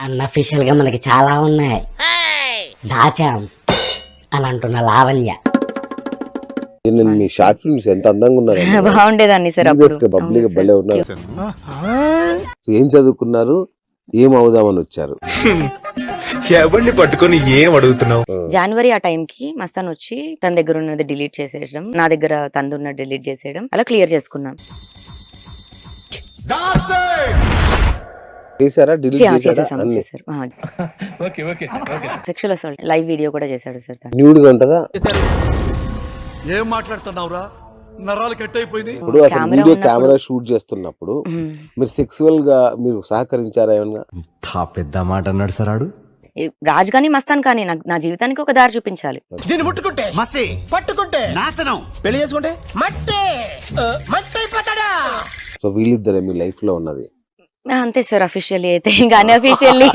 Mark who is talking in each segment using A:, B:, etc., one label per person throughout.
A: Unofficial గా మనకి చాలా ఉన్నాయి, దాచాం అని అంటున్న లావణ్య.
B: మీ షార్ట్ ఫిల్మ్స్ ఎంత అందంగా ఉన్నారు,
C: బాగుండేదాన్ని సార్ అప్పుడు.
B: పబ్లిక్ భలే ఉన్నారు. ఏం చదువుకున్నారు, ఏం అవుదామని వచ్చారు?
D: ఎవరిని పట్టుకొని ఏం అడుగుతున్నావు?
C: జనవరి ఆ టైంకి మస్తాన్ వచ్చి తన దగ్గర ఉన్నది డిలీట్ చేసేయడం, నా దగ్గర తనది ఉన్నది డిలీట్ చేసేయడం, అలా క్లియర్ చేసుకున్నాం.
B: చేశారా? డిలీట్ చేశారా?
C: సెక్షువల్ అసాల్ట్ లైవ్ వీడియో కూడా చేశాడు సార్.
B: న్యూడ్ గా ఉంటదా?
E: ఏం మాట్లాడుతున్నావురా, నరాలు కట్ అయిపోయింది.
B: ఇప్పుడు అతను వీడియో కెమెరా షూట్ చేస్తున్నప్పుడు మీరు సెక్సువల్ గా మీరు సహకరించారా ఏమన్నా?
D: పెద్ద మాట అన్నాడు సార్ ఆడు.
C: రాజ్ గాని మస్తాన్ కానీ నా జీవితానికి ఒక దారి చూపించాలి.
E: దీన్ని ముట్టుకుంటే మసి, పట్టుకుంటే నాశనం, పెళ్లి చేసుకుంటే మట్టి మట్టి అయిపోతాడా.
B: సో వీళ్ళిద్దరే మీ లైఫ్ లో ఉన్నది.
C: అంతే సార్, అఫీషియల్లీ అయితే కానీ అఫీషియల్లీ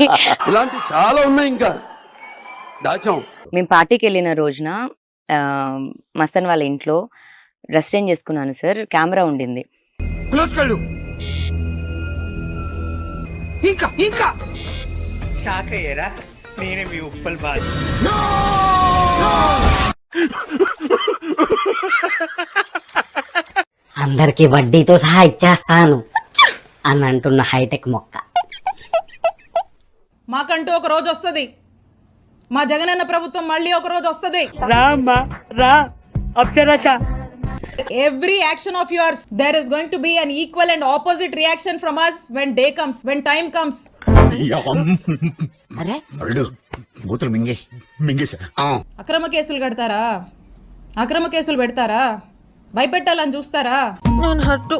E: ఇలాంటి చాలా ఉన్నాయి, ఇంకా దాచాం.
C: మేము పార్టీకి వెళ్ళిన రోజున మస్తాన్ వాళ్ళ ఇంట్లో డ్రెస్ చేంజ్ చేసుకున్నాను సార్. కెమెరా ఉండింది.
A: అందరికి వడ్డీతో సహా ఇచ్చేస్తాను అని అంటున్న హైటెక్ మొక్క.
F: మాకంటూ ఒక రోజు వస్తుంది, మా జగనన్న ప్రభుత్వం మళ్ళీ ఒక రోజు వస్తుంది. Every action of yours, there is going to be an equal and opposite reaction from us when day comes, when time comes. అక్రమ కేసులు కడతారా, అక్రమ కేసులు పెడతారా, భయపెట్టాలని చూస్తారా?
G: నేను హట్టు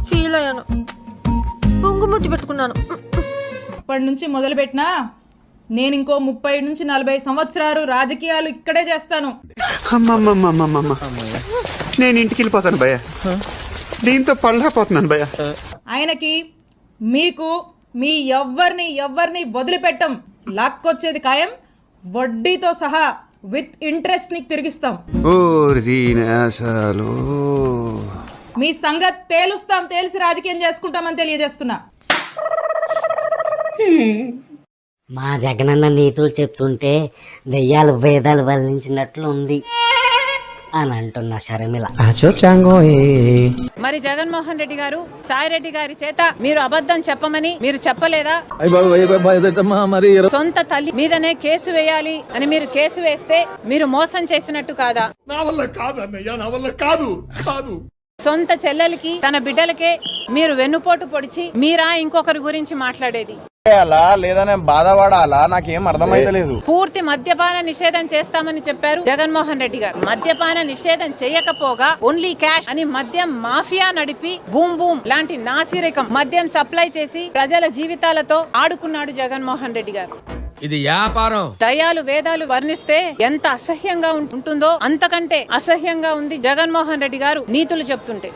G: ఫీల్ అయ్యాను, పొంగుముట్టి పెట్టుకున్నాను.
F: ఇప్పటి నుంచి మొదలు పెట్టినా నేను ఇంకో 30 నుంచి 40 సంవత్సరాలు రాజకీయాలు ఇక్కడే చేస్తాను.
H: నేను ఇంటికి వెళ్ళిపోతాను భయ్య, దీంతో పళ్ళపోతున్నాను భయ్య.
F: ఆయనకి మీకు మీ ఎవ్వరిని వదిలిపెట్టం, లాక్కొచ్చేది ఖాయం, వడ్డీతో సహా విత్ ఇంట్రెస్ట్ ని తిరిగిస్తాం. మీ సంగతి తేలుస్తాం, తేల్చి రాజకీయం చేసుకుంటామని తెలియజేస్తున్నా.
A: మా జగనన్న నీతులు చెప్తుంటే దెయ్యాలు వేదాలు వల్లించినట్లు ఉంది అని అంటున్న షర్మిల.
I: మరి జగన్మోహన్ రెడ్డి గారు సాయిరెడ్డి గారి చేత మీరు అబద్ధం చెప్పమని మీరు చెప్పలేదా? సొంత తల్లి మీదనే కేసు వేయాలి అని మీరు కేసు వేస్తే మీరు మోసం చేసినట్టు కాదా?
E: నా వల్ల కాదు అన్నయ్య, నా వల్ల కాదు.
I: సొంత చెల్లెలకి తన బిడ్డలకే మీరు వెన్నుపోటు పొడిచి మీరా ఇంకొకరి గురించి మాట్లాడేది?
H: లేదనే బాధపడాలా? నాకేం అర్థమైతలేదు.
I: పూర్తి మద్యపాన నిషేధం చేస్తామని చెప్పారు జగన్మోహన్ రెడ్డి గారు. మద్యపాన నిషేధం చేయకపోగా ఓన్లీ క్యాష్ అని మద్యం మాఫియా నడిపి బూమ్ బూమ్ లాంటి నాసిరకం మద్యం సప్లై చేసి ప్రజల జీవితాలతో ఆడుకున్నాడు జగన్మోహన్ రెడ్డి గారు.
E: ఇది వ్యాపారం.
I: దయాలు వేదాలు వర్ణిస్తే ఎంత అసహ్యంగా ఉంటుందో అంతకంటే అసహ్యంగా ఉంది జగన్మోహన్ రెడ్డి గారు నీతులు చెప్తుంటే.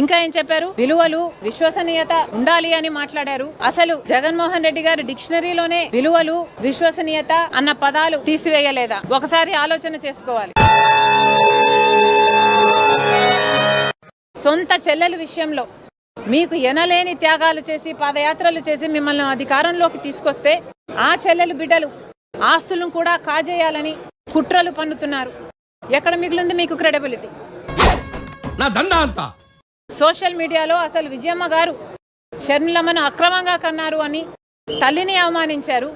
I: ఇంకా ఏం చెప్పారు? విలువలు విశ్వసనీయత ఉండాలి అని మాట్లాడారు. అసలు జగన్మోహన్ రెడ్డి గారు డిక్షనరీలోనే విలువలు విశ్వసనీయత అన్న పదాలు తీసివేయలేదా? ఒకసారి ఆలోచన చేసుకోవాలి. సొంత చెల్లెల విషయంలో మీకు ఎనలేని త్యాగాలు చేసి పాదయాత్రలు చేసి మిమ్మల్ని అధికారంలోకి తీసుకొస్తే ఆ చెల్లెలు బిడ్డలు ఆస్తులను కూడా కాజేయాలని కుట్రలు పన్నుతున్నారు. ఎక్కడ మిగిలింది మీకు క్రెడిబిలిటీ?
E: నా దందా అంతా
I: సోషల్ మీడియాలో అసలు విజయమ్మ గారు షర్మిలమ్మను అక్రమంగా కన్నారు అని తల్లిని అవమానించారు,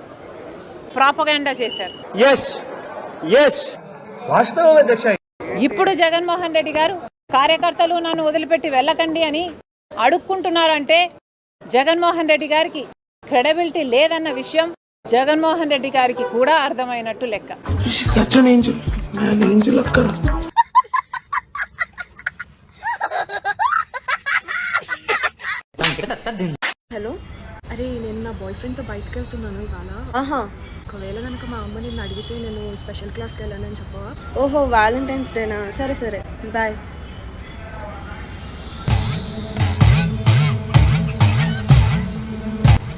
I: ప్రాపగాండా చేశారు. ఇప్పుడు జగన్మోహన్ రెడ్డి గారు కార్యకర్తలు నన్ను వదిలిపెట్టి వెళ్ళకండి అని అడుక్కుంటున్నారంటే జగన్మోహన్ రెడ్డి గారికి క్రెడిబిలిటీ లేదన్న విషయం జగన్మోహన్ రెడ్డి గారికి కూడా అర్థమైనట్టు లెక్క.
G: హలో, అరే నేను నా బాయ్ ఫ్రెండ్ తో బయటకు వెళ్తున్నాను ఇవాళ. ఒకవేళ కనుక మా అమ్మ నిన్ను అడిగితే నేను స్పెషల్ క్లాస్కి వెళ్ళానని చెప్పవా? ఓహో, వ్యాలంటైన్స్ డేనా? సరే సరే, బాయ్.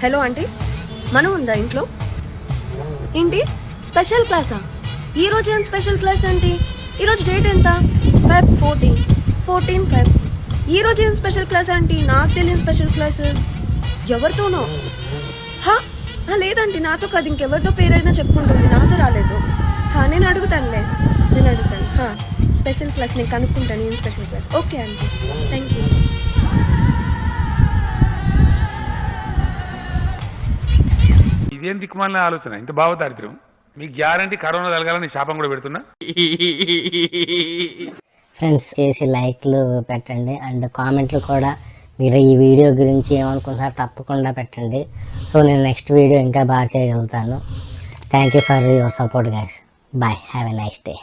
G: హలో ఆంటీ, మనం ఉందా ఇంట్లో? ఏంటి స్పెషల్ క్లాసా? ఈరోజు ఏం స్పెషల్ క్లాస్ ఏంటి? ఈరోజు డేట్ ఎంత? Feb 14 Feb. ఈ రోజు ఏం స్పెషల్ క్లాస్ ఆంటీ? నాకు తెలియని స్పెషల్ క్లాస్ ఎవరితోనో? లేదంటే నాతో కాదు, ఇంకెవరితో పేరైనా చెప్పుకుంటుంది, నాతో రాలేదు. నేను అడుగుతానులే, నేను అడుగుతాను. స్పెషల్ క్లాస్ నేను కనుక్కుంటాను, ఏం special class. Okay aunty, thank you.
J: ఇదేం దిక్కుమాలిన ఆలోచన, ఇంత భావదారిద్ర్యం. మీకు గ్యారంటీ కరోనా తలగాలని శాపం కూడా పెడుతున్నా.
A: ఫ్రెండ్స్ చేసి లైక్లు పెట్టండి అండ్ కామెంట్లు కూడా మీరు ఈ వీడియో గురించి ఏమనుకుంటున్నారో తప్పకుండా పెట్టండి. సో నేను నెక్స్ట్ వీడియో ఇంకా బాగా చేయగలుగుతాను. Thank you for your support guys. Bye, have a nice day.